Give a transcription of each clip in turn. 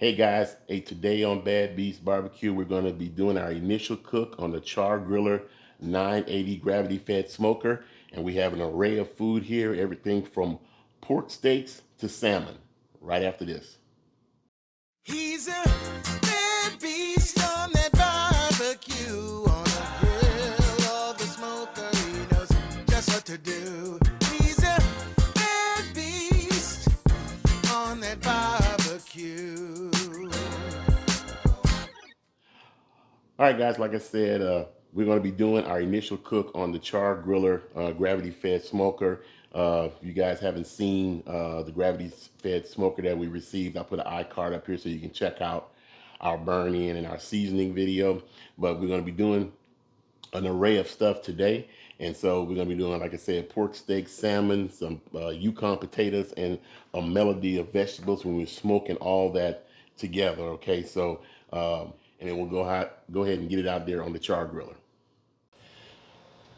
Hey guys, today on Bad Beast Barbecue, we're going to be doing our initial cook on the Char-Griller 980 Gravity Fed Smoker. And we have an array of food here, everything from pork steaks to salmon, right after this. He's a bad beast on that barbecue, on the grill or the smoker. He knows just what to do. He's a bad beast on that barbecue. All right, guys, like I said, we're going to be doing our initial cook on the Char-Griller Gravity Fed Smoker. If you guys haven't seen the Gravity Fed Smoker that we received, I'll put an iCard up here so you can check out our burn in and our seasoning video. But we're going to be doing an array of stuff today. And so we're going to be doing, like I said, pork steak, salmon, some Yukon potatoes, and a melody of vegetables when we're smoking all that together. Okay, so and then we'll go ahead and get it out there on the Char-Griller.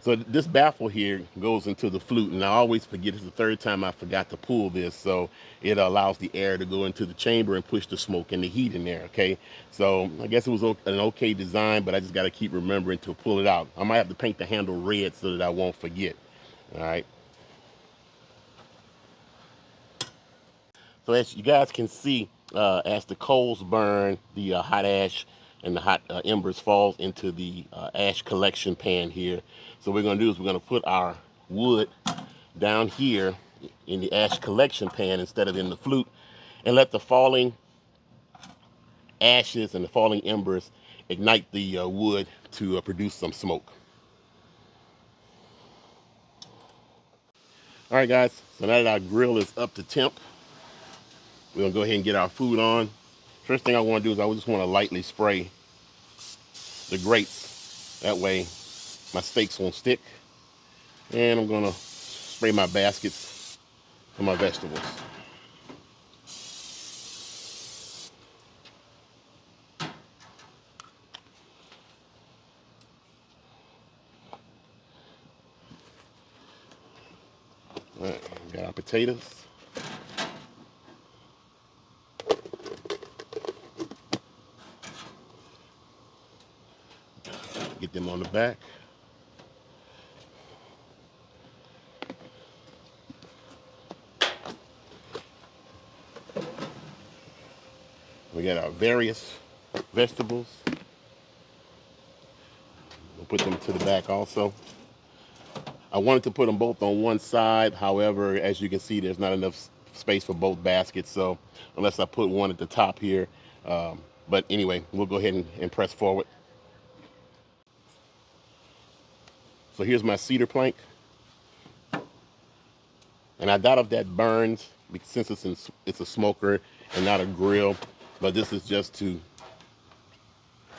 So this baffle here goes into the flute, and I always forget, it's the third time I forgot to pull this, so it allows the air to go into the chamber and push the smoke and the heat in there, okay? So I guess it was an okay design, but I just got to keep remembering to pull it out. I might have to paint the handle red so that I won't forget, all right? So as you guys can see, as the coals burn, the hot ash and the hot embers falls into the ash collection pan here. So what we're going to do is we're going to put our wood down here in the ash collection pan instead of in the flute, and let the falling ashes and the falling embers ignite the wood to produce some smoke. All right, guys, so now that our grill is up to temp, we're going to go ahead and get our food on. First thing I want to do is I just want to lightly spray the grates. That way my steaks won't stick. And I'm going to spray my baskets for my vegetables. All right, we got our potatoes. Get them on the back. We got our various vegetables. We'll put them to the back also. I wanted to put them both on one side. However, as you can see, there's not enough space for both baskets. So unless I put one at the top here. But anyway, we'll go ahead and press forward. So here's my cedar plank. And I doubt if that burns since it's a smoker and not a grill. But this is just to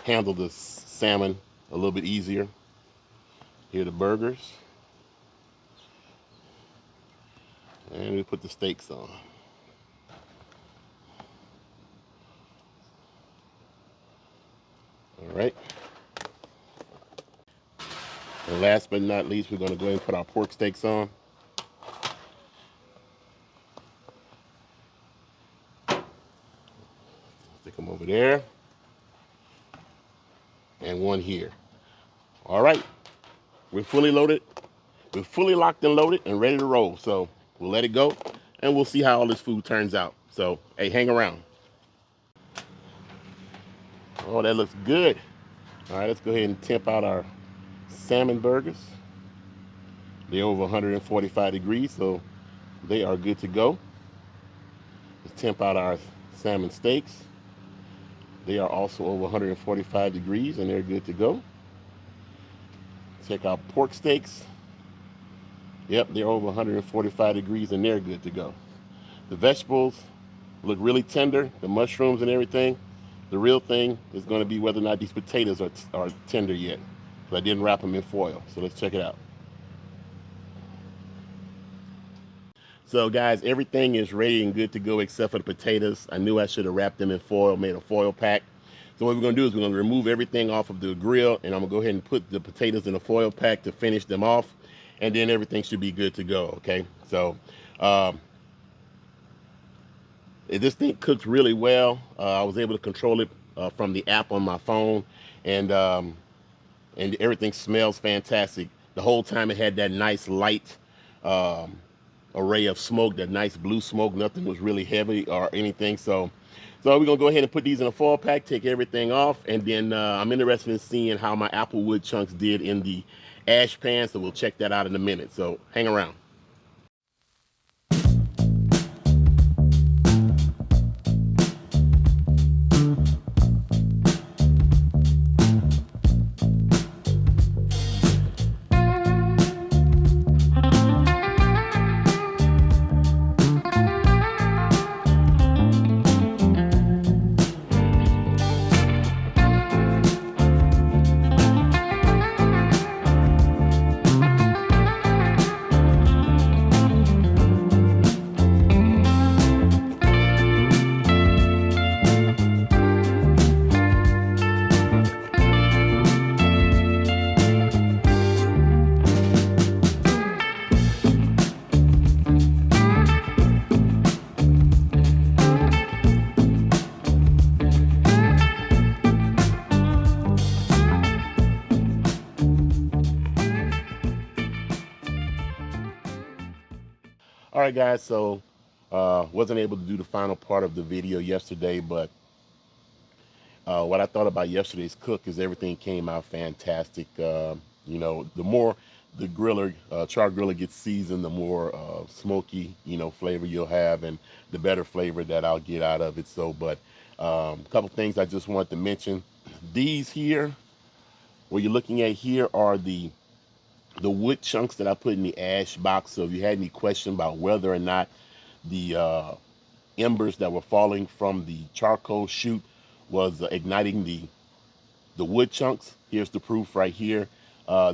handle the salmon a little bit easier. Here are the burgers. And we put the steaks on. All right. And last but not least, we're going to go ahead and put our pork steaks on. Stick them over there. And one here. All right. We're fully loaded. We're fully locked and loaded and ready to roll. So we'll let it go and we'll see how all this food turns out. So, hey, hang around. Oh, that looks good. All right, let's go ahead and temp out our salmon burgers. They're over 145 degrees, so they are good to go. Let's temp out our salmon steaks. They are also over 145 degrees and they're good to go. Check out pork steaks. Yep, they're over 145 degrees and they're good to go. The vegetables look really tender, the mushrooms and everything. The real thing is going to be whether or not these potatoes are tender yet. So I didn't wrap them in foil. So let's check it out. So guys, everything is ready and good to go except for the potatoes. I knew I should have wrapped them in foil, made a foil pack. So what we're going to do is we're going to remove everything off of the grill, and I'm going to go ahead and put the potatoes in a foil pack to finish them off, and then everything should be good to go, okay? So This thing cooked really well. I was able to control it from the app on my phone, and everything smells fantastic. The whole time it had that nice light um, array of smoke, that nice blue smoke. Nothing was really heavy or anything. So we're gonna go ahead and put these in a foil pack, take everything off, and then I'm interested in seeing how my applewood chunks did in the ash pan. So we'll check that out in a minute. So hang around. All right, guys. So wasn't able to do the final part of the video yesterday, but what I thought about yesterday's cook is everything came out fantastic. You know, the more the char griller gets seasoned, the more smoky, flavor you'll have, and the better flavor that I'll get out of it. So, but a couple things I just wanted to mention. These here, what you're looking at here, are the wood chunks that I put in the ash box. So if you had any question about whether or not the embers that were falling from the charcoal chute was igniting the wood chunks, here's the proof right here.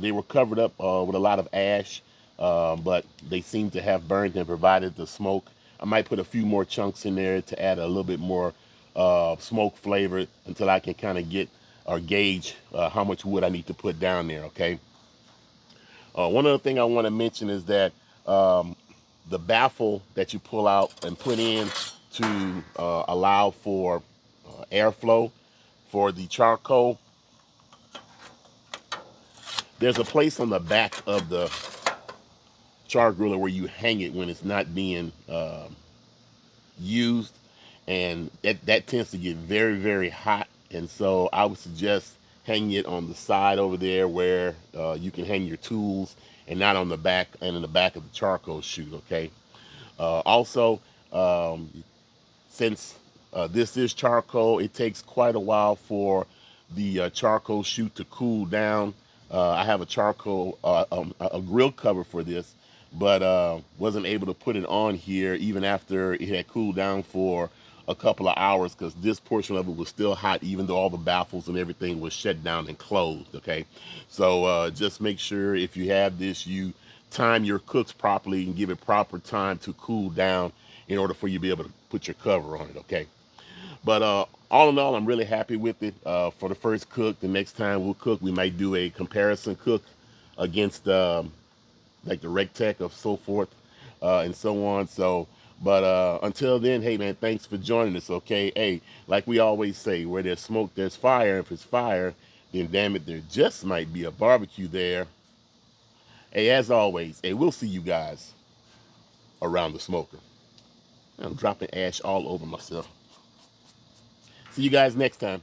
They were covered up with a lot of ash, but they seem to have burned and provided the smoke. I might put a few more chunks in there to add a little bit more smoke flavor until I can kind of get or gauge how much wood I need to put down there, okay? One other thing I want to mention is that the baffle that you pull out and put in to allow for airflow for the charcoal, there's a place on the back of the char griller where you hang it when it's not being used, and that tends to get very, very hot. And so I would suggest hanging it on the side over there where you can hang your tools, and not on the back and in the back of the charcoal chute, okay? Also, since this is charcoal, it takes quite a while for the charcoal chute to cool down. I have a a grill cover for this, but wasn't able to put it on here even after it had cooled down for a couple of hours, because this portion of it was still hot even though all the baffles and everything was shut down and closed, okay? So just make sure if you have this, you time your cooks properly and give it proper time to cool down in order for you to be able to put your cover on it, okay? But all in all, I'm really happy with it for the first cook. The next time we'll cook, we might do a comparison cook against like the Rectech of so forth and so on. So, but until then, hey man, thanks for joining us, okay? Hey, like we always say, where there's smoke, there's fire. If it's fire, then damn it, there just might be a barbecue there. Hey, as always, hey, we'll see you guys around the smoker. I'm dropping ash all over myself. See you guys next time.